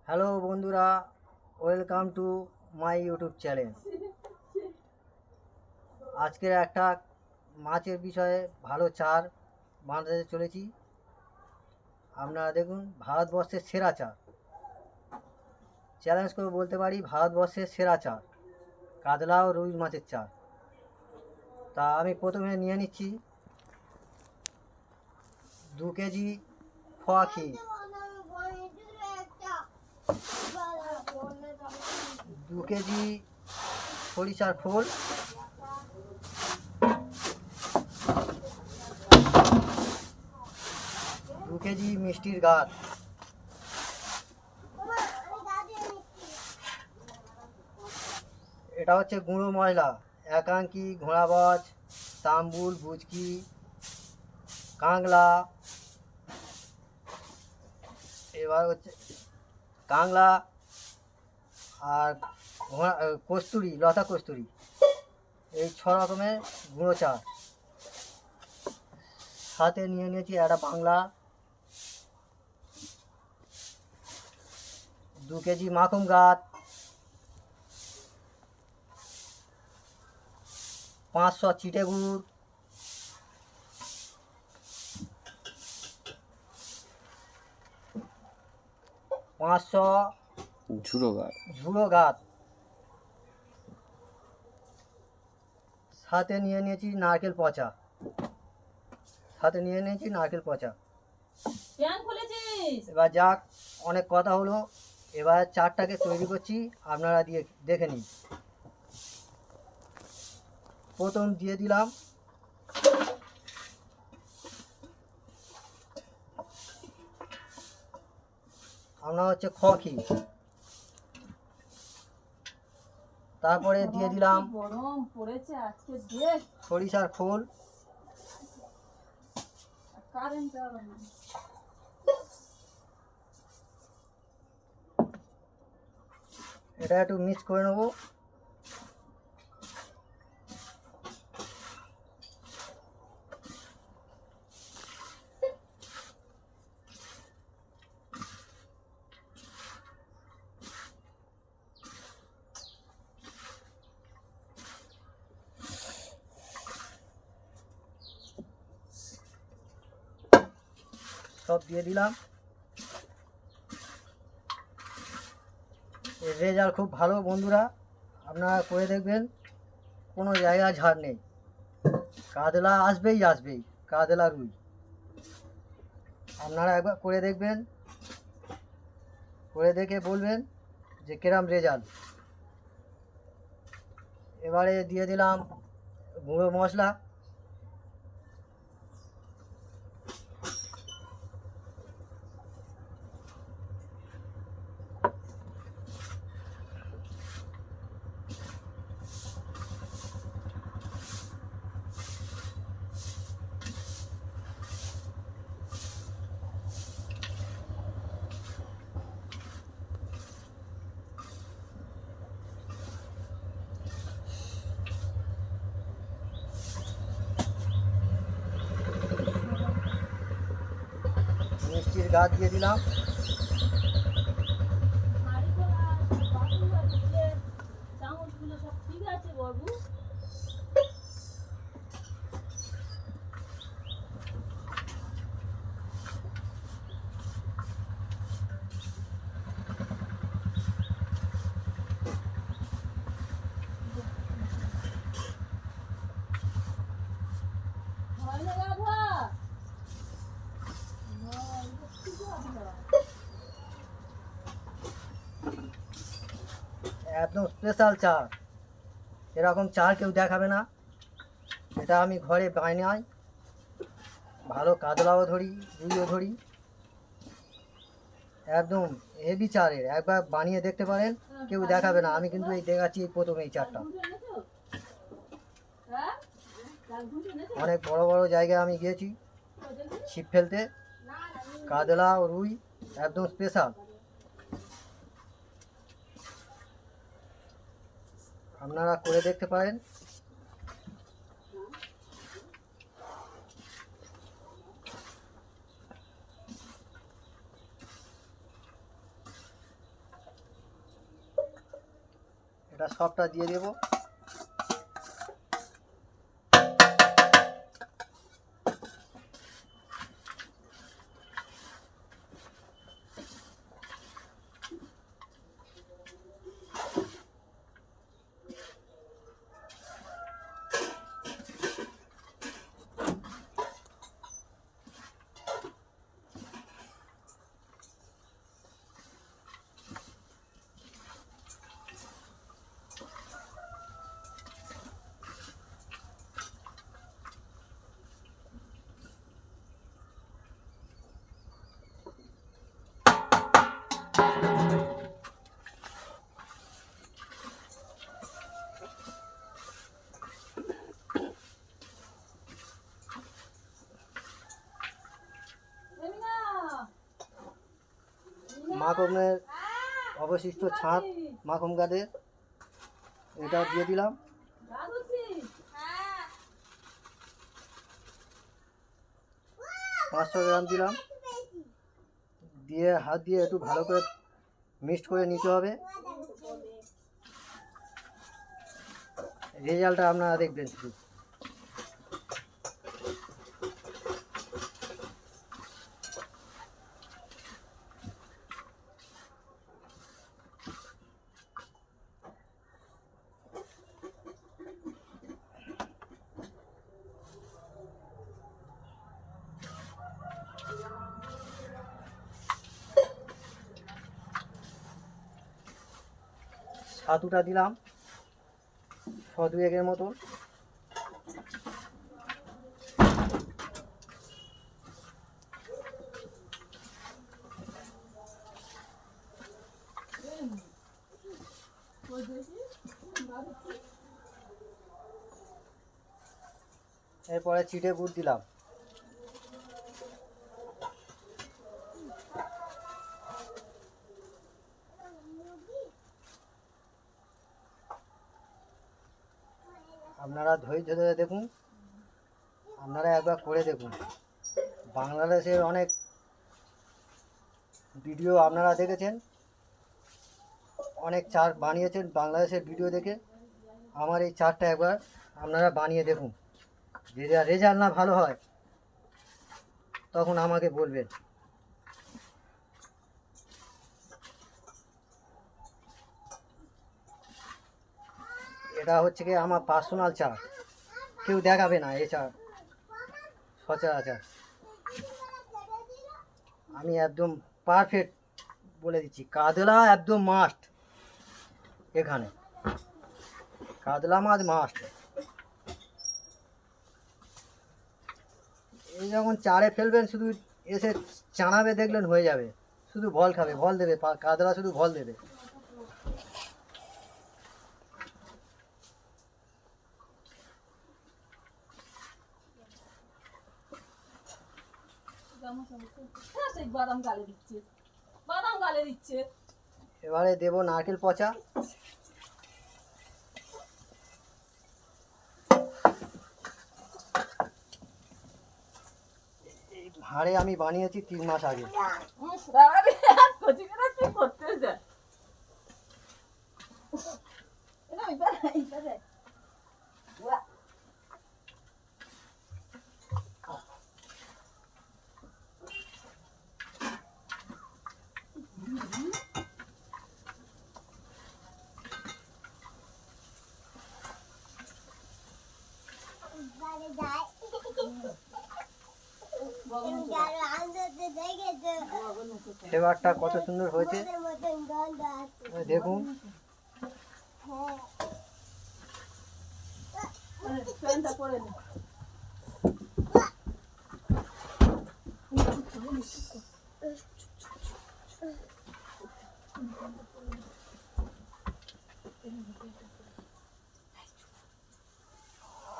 Hello বন্ধুরা, welcome to my YouTube channel. আজকের একটা মাছের বিষয়ে ভালো চার বানাতে চলেছি। আপনারা দেখুন, ভারতবর্ষের সেরা চার, চ্যালেঞ্জ করে বলতে পারি ভারতবর্ষের সেরা চার, কাতলা ও রুই মাছের চার। তা আমি প্রথমে নিয়ে নিচ্ছি 2 কেজি খোয়া ক্ষীর, 2 কেজি সরিষার খোল, 2 কেজি মিষ্টির গাছ, এটা হচ্ছে গুঁড়ো মশলা, একাঙ্কি, ঘোড়াবাজ, তাম্বুল, ভুচকি, কাংলা, এবার হচ্ছে কাংলা আর কস্তুরি, লতা কস্তুরি, এই 6 রকমের গুঁড়ো চাল। সাথে নিয়ে নিয়েছি একটা বাংলা, 2 কেজি মাখুম গাছ, 500 চিটে গুড়, 500 ঝুড়ো গাছ, সাথে নিয়ে নিয়েছি নারকেল পচা, এবার যাক, অনেক কথা হলো, এবার চারটাকে তৈরি করছি, আপনারা দেখে নিন। প্রথম দিয়ে দিলাম আমরা হচ্ছে খোয়া ক্ষীর, তারপরে দিয়ে দিলাম সরিষার খোল, এটা একটু মিক্স করে নেবো। সব দিয়ে দিলাম। এর রেজাল্ট খুব ভালো বন্ধুরা, আপনারা করে দেখবেন, কোনো জায়গায় ঝাড় নেই, কাতলা আসবেই, কাতলা রুই। আপনারা একবার করে দেখবেন, করে দেখে বলবেন যে কিরম রেজাল্ট। এবারে দিয়ে দিলাম গুঁড়ো মশলা, মিষ্টির গাছ দিয়ে দিলাম, একদম স্পেশাল চার, এরকম চার কেউ দেখাবে না। এটা আমি ঘরে বানাই, ভালো কাতলাও ধরি, রুইও ধরি, একদম হেভি চারের, একবার বানিয়ে দেখতে পারেন, কেউ দেখাবে না। আমি কিন্তু এই দেখাচ্ছি এই প্রথম এই চারটা। অনেক বড় বড় জায়গায় আমি গিয়েছি ছিপ ফেলতে, কাতলা ও রুই একদম স্পেশাল, আপনারা করে দেখতে পারেন। এটা সবটা দিয়ে দেবো। মাখনের অবশিষ্ট ছাঁক মাখন গাদের এটা দিয়ে দিলাম। 500 গ্রাম দিলাম, দিয়ে হাত দিয়ে একটু ভালো করে মিক্সড করে নিতে হবে। রেজাল্টটা আপনারা দেখবেন শুধু। ছাতুটা দিলাম 1-2 মতন। এরপরে চিটে গুড় দিলাম। আপনারা ধৈর্য ধরে দেখুন, আপনারা একবার করে দেখুন। বাংলাদেশের অনেক ভিডিও আপনারা দেখেছেন, অনেক চাট বানিয়েছেন বাংলাদেশের ভিডিও দেখে। আমার এই চাটটা একবার আপনারা বানিয়ে দেখুন। যদি রেজাল্ট না ভালো হয় তখন আমাকে বলবেন। এটা হচ্ছে কি আমার পার্সোনাল চাট, কেউ দেখাবে না এই চাট সচরাচর। আমি একদম পারফেক্ট বলে দিচ্ছি, কাতলা একদম মাস্ট। এখানে কাতলা মাছ মাস্ট। এই যখন চারে ফেলবেন শুধু এসে চানাবে, দেখলেন হয়ে যাবে। শুধু ভল খাবে, ভল দেবে, কাতলা শুধু ভল দেবে। এবারে দেবো নারকেল পচা। এই ভাঁড়ে আমি বানিয়েছি 3 মাস আগে। ফ্লেভারটা কত সুন্দর হয়েছে দেখুন।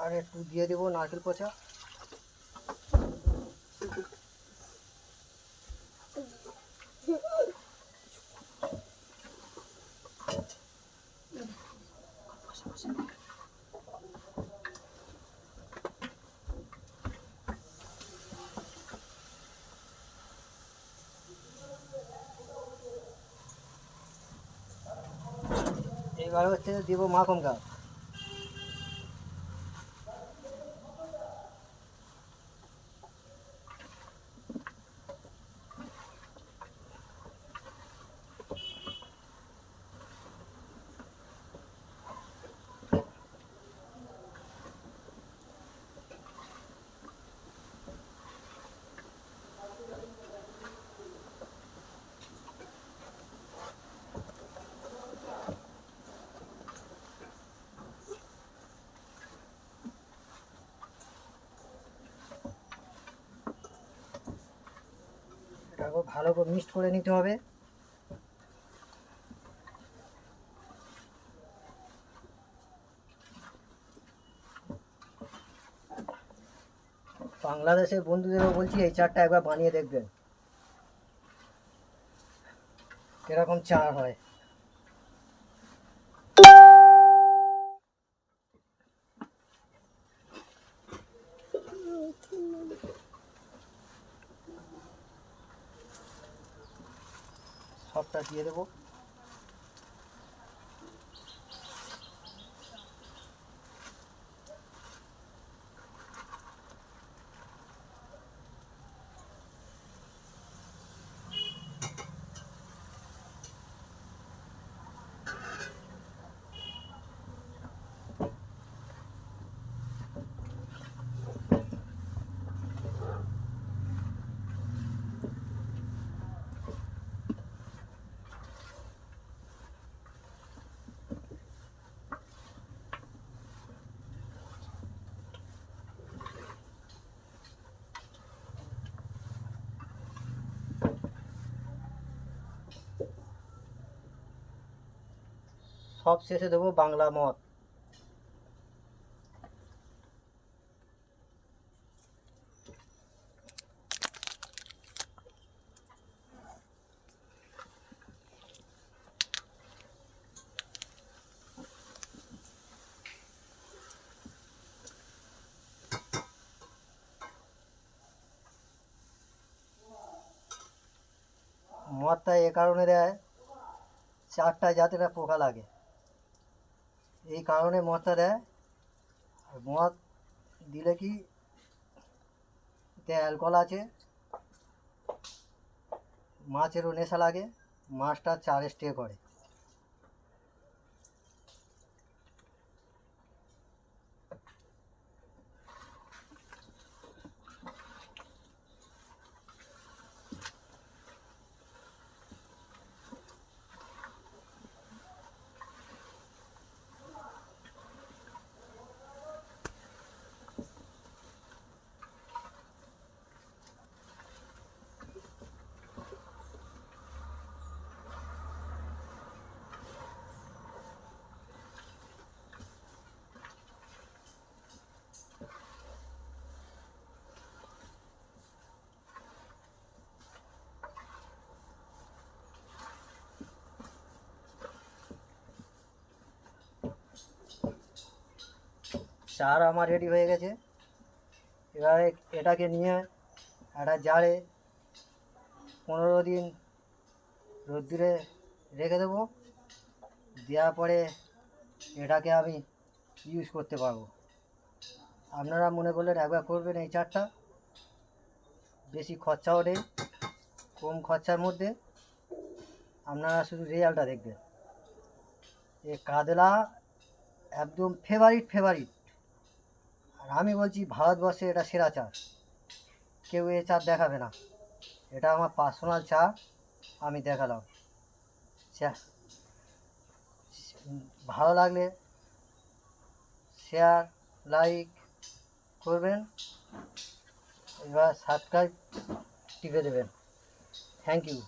আর একটু দিয়ে দেবো নারকেল পচা। এবার হচ্ছে দিব মাখন গাছ। এটাকে ভালো করে মিক্সড করে নিতে হবে। বাংলাদেশের বন্ধুদেরও বলছি এই চাটটা একবার বানিয়ে দেখবেন কিরকম চা হয়। সবটা দিয়ে দেবো। সব শেষে দেবো বাংলা মদ। মদটা এ কারণে দেয় চারটা যাতে না পোকা লাগে, এই কারণে মদটা দেয়। আর মদ দিলে কি এতে অ্যালকোহল আছে, মাছেরও নেশা লাগে, মাছটা চারে স্টে করে। চার আমার রেডি হয়ে গেছে। এবারে এটাকে নিয়ে একটা জারে 15 দিন রোদ্দুরে রেখে দেবো। দেওয়ার পরে এটাকে আমি ইউজ করতে পারবো। আপনারা মনে করলেন একবার করবেন এই চারটা, বেশি খরচাও নেই, কম খরচার মধ্যে আপনারা শুধু রেজাল্টটা দেখবেন। এ কাতলা একদম ফেভারিট। আর আমি বলছি ভারতবর্ষে এটা সেরা চা, কেউ এ চা দেখাবে না। এটা আমার পার্সোনাল চা, আমি দেখালাম। চা ভালো লাগলে শেয়ার লাইক করবেন, এবার সাবস্ক্রাইব টিপে দেবেন। Thank you.